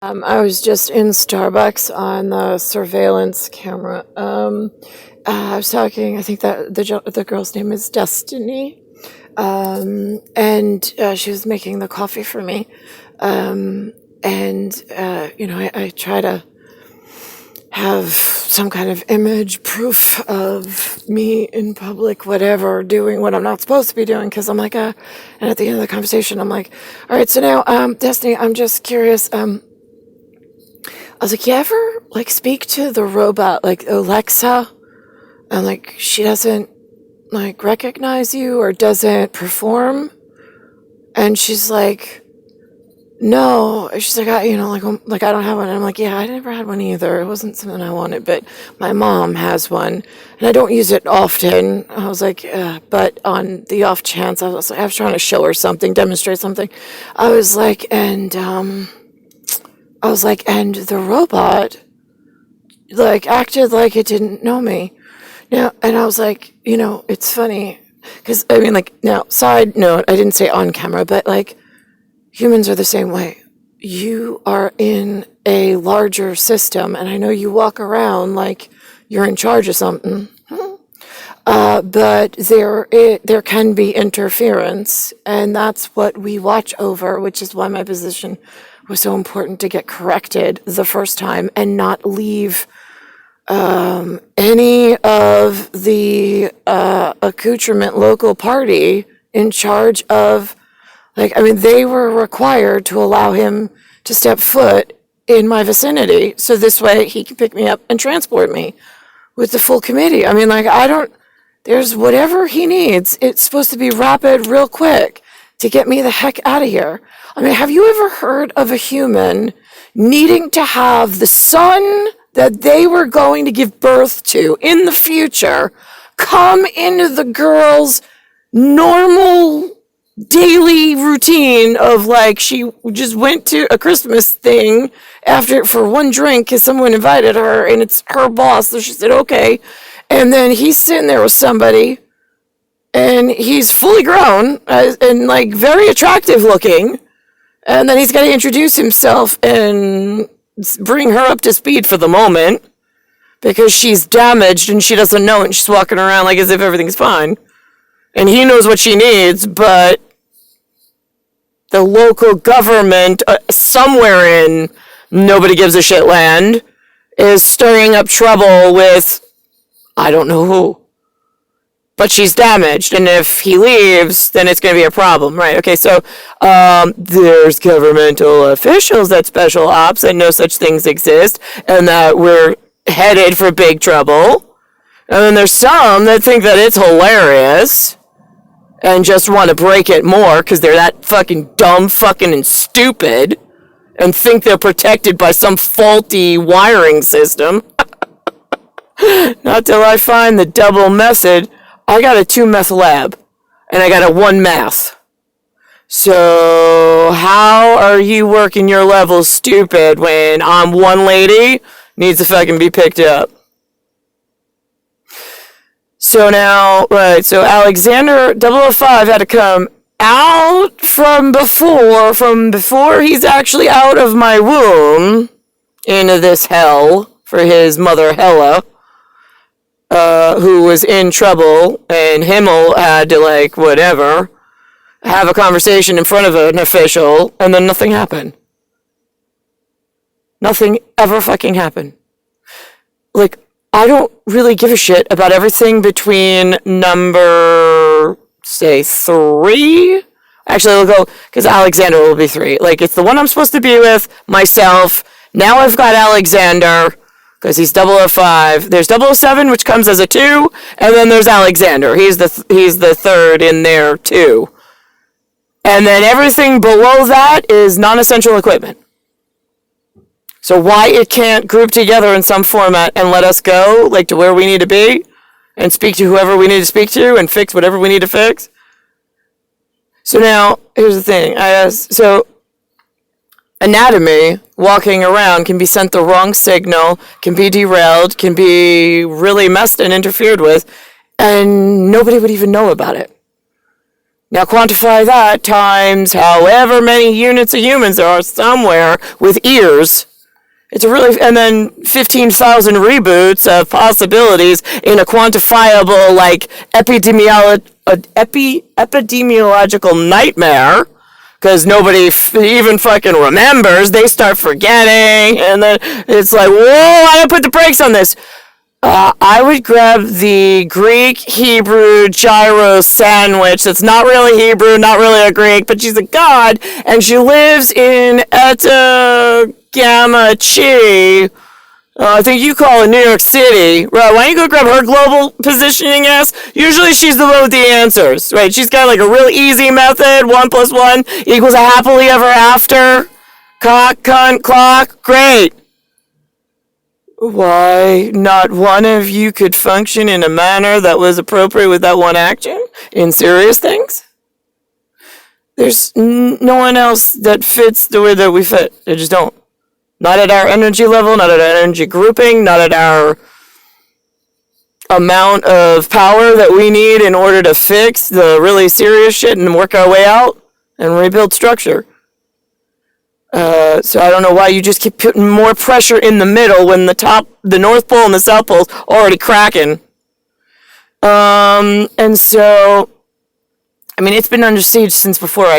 I was just in Starbucks on the surveillance camera. I was talking. I think that the girl's name is Destiny, and she was making the coffee for me. And I try to have some kind of image proof of me in public, whatever, doing what I'm not supposed to be doing, because I'm like, and at the end of the conversation, I'm like, all right, so now, Destiny, I'm just curious. I was like, you ever like speak to the robot, like Alexa, and like she doesn't like recognize you or doesn't perform? And she's like, no. She's like, like I don't have one. And I'm like, yeah, I never had one either. It wasn't something I wanted, but my mom has one, and I don't use it often. I was like, but on the off chance, I was trying to show her something, demonstrate something. I was like, and the robot like acted like it didn't know me. Now, and I was like, it's funny because I mean, like, now, side note, I didn't say on camera, but like humans are the same way. You are in a larger system, and I know you walk around like you're in charge of something. But there can be interference, and that's what we watch over, which is why my position was so important to get corrected the first time and not leave any of the accoutrement local party in charge of, like, I mean, they were required to allow him to step foot in my vicinity, so this way he can pick me up and transport me with the full committee. I mean, like, there's whatever he needs. It's supposed to be rapid, real quick, to get me the heck out of here. I mean, have you ever heard of a human needing to have the son that they were going to give birth to in the future come into the girl's normal daily routine of, like, she just went to a Christmas thing for one drink because someone invited her and it's her boss, so she said okay, and then he's sitting there with somebody and he's fully grown and like very attractive looking, and then he's got to introduce himself and bring her up to speed for the moment because she's damaged and she doesn't know, and she's walking around like as if everything's fine, and he knows what she needs, but the local government somewhere in nobody gives a shit land is stirring up trouble with I don't know who. But she's damaged, and if he leaves, then it's going to be a problem, right? Okay, so there's governmental officials at Special Ops that know such things exist, and that we're headed for big trouble. And then there's some that think that it's hilarious and just want to break it more because they're that fucking dumb, fucking, and stupid, and think they're protected by some faulty wiring system. Not till I find the double method. I got a 2-meth lab, and I got a 1-math. So how are you working your levels stupid when I'm one lady needs to fucking be picked up? So now, right, so Alexander 005 had to come out from before he's actually out of my womb into this hell for his mother Hella. Who was in trouble, and Himmel had to, like, whatever, have a conversation in front of an official, and then nothing happened. Nothing ever fucking happened. Like, I don't really give a shit about everything between number, say, 3? Actually, we'll go, because Alexander will be 3. Like, it's the one I'm supposed to be with, myself. Now I've got Alexander, because he's 005. There's 007, which comes as a 2, and then there's Alexander. He's the third in there, too. And then everything below that is non-essential equipment. So why it can't group together in some format and let us go, like, to where we need to be, and speak to whoever we need to speak to, and fix whatever we need to fix? So now, here's the thing. So anatomy, walking around, can be sent the wrong signal, can be derailed, can be really messed and interfered with, and nobody would even know about it. Now quantify that times however many units of humans there are somewhere with ears. It's a really, and then 15,000 reboots of possibilities in a quantifiable, like, epidemiological nightmare, because nobody even fucking remembers. They start forgetting, and then it's like, whoa, I gotta put the brakes on this. I would grab the Greek Hebrew gyro sandwich that's not really Hebrew, not really a Greek, but she's a god, and she lives in Eta Gamma Chi. I think you call it New York City. Right, why don't you go grab her global positioning ass? Usually she's the one with the answers, right? She's got like a real easy method. 1 + 1 equals a happily ever after. Cock, cunt, clock. Great. Why not one of you could function in a manner that was appropriate with that one action in serious things? There's no one else that fits the way that we fit. They just don't. Not at our energy level, not at our energy grouping, not at our amount of power that we need in order to fix the really serious shit and work our way out and rebuild structure. So I don't know why you just keep putting more pressure in the middle when the North Pole and the South Pole's already cracking. And so, I mean, it's been under siege since before I